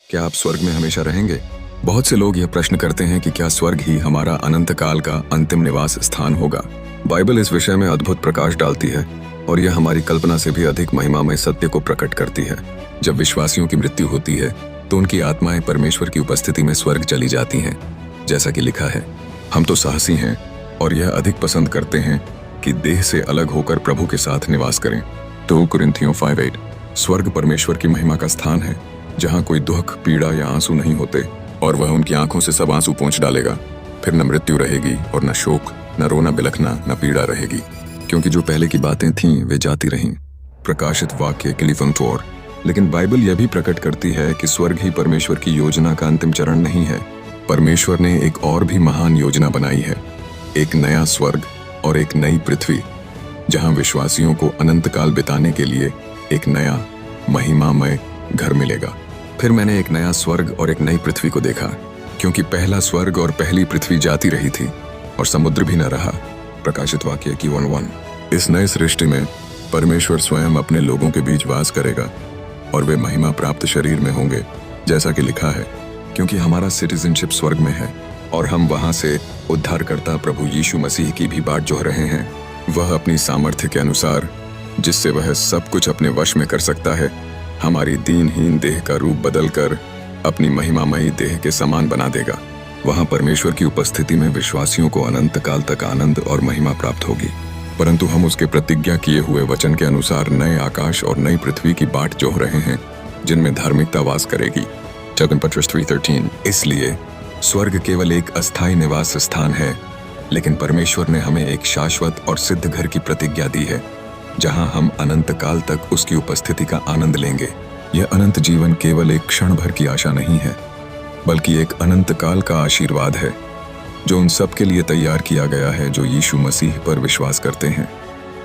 क्या आप स्वर्ग में हमेशा रहेंगे? बहुत से लोग यह प्रश्न करते हैं कि क्या स्वर्ग ही हमारा अनंत काल का अंतिम निवास स्थान होगा। बाइबल इस विषय में अद्भुत प्रकाश डालती है और यह हमारी कल्पना से भी अधिक महिमामय सत्य को प्रकट करती है। जब विश्वासियों की मृत्यु होती है तो उनकी आत्माएं परमेश्वर की उपस्थिति में स्वर्ग चली जाती हैं। जैसा कि लिखा है, हम तो साहसी हैं और यह अधिक पसंद करते हैं कि देह से अलग होकर प्रभु के साथ निवास करें। 2 कुरिन्थियों 5:8। स्वर्ग परमेश्वर की महिमा का स्थान है जहाँ कोई दुख, पीड़ा या आंसू नहीं होते और वह उनकी आंखों से सब आंसू पोंछ डालेगा। फिर न मृत्यु रहेगी और न शोक, न रोना बिलखना, न पीड़ा रहेगी, क्योंकि जो पहले की बातें थीं वे जाती रहीं। प्रकाशित वाक्य क्लिफन 4। लेकिन बाइबल यह भी प्रकट करती है कि स्वर्ग ही परमेश्वर की योजना का अंतिम चरण नहीं है। परमेश्वर ने एक और भी महान योजना बनाई है, एक नया स्वर्ग और एक नई पृथ्वी, जहां विश्वासियों को अनंत काल बिताने के लिए एक नया महिमामय घर मिलेगा। फिर मैंने एक नया स्वर्ग और एक नई पृथ्वी को देखा, क्योंकि पहला स्वर्ग और पहली पृथ्वी जाती रही थी और समुद्र भी न रहा। प्रकाशित वाक्य की 1:1। इस नए सृष्टि में परमेश्वर स्वयं अपने लोगों के बीच वास करेगा और वे महिमा प्राप्त शरीर में होंगे, जैसा कि लिखा है, क्योंकि हमारा सिटीजनशिप स्वर्ग में है और हम वहां से उद्धारकर्ता प्रभु यीशु मसीह की भी बाट जोह रहे हैं। वह अपनी सामर्थ्य के अनुसार, जिससे वह सब कुछ अपने वश में कर सकता है, हमारी दीनहीन देह का रूप बदलकर अपनी महिमामयी देह के समान बना देगा। वहां परमेश्वर की उपस्थिति में विश्वासियों को अनंत काल तक आनंद और महिमा प्राप्त होगी। परंतु हम उसके प्रतिज्ञा किए हुए वचन के अनुसार नए आकाश और नई पृथ्वी की बाट जोह रहे हैं, जिनमें धार्मिकता वास करेगी। 2 पत्रस 3:13। इसलिए स्वर्ग केवल एक अस्थायी निवास स्थान है, लेकिन परमेश्वर ने हमें एक शाश्वत और सिद्ध घर की प्रतिज्ञा दी है, जहां हम अनंत काल तक उसकी उपस्थिति का आनंद लेंगे। यह अनंत जीवन केवल एक क्षण भर की आशा नहीं है, बल्कि एक अनंत काल का आशीर्वाद है, जो उन सब के लिए तैयार किया गया है जो यीशु मसीह पर विश्वास करते हैं।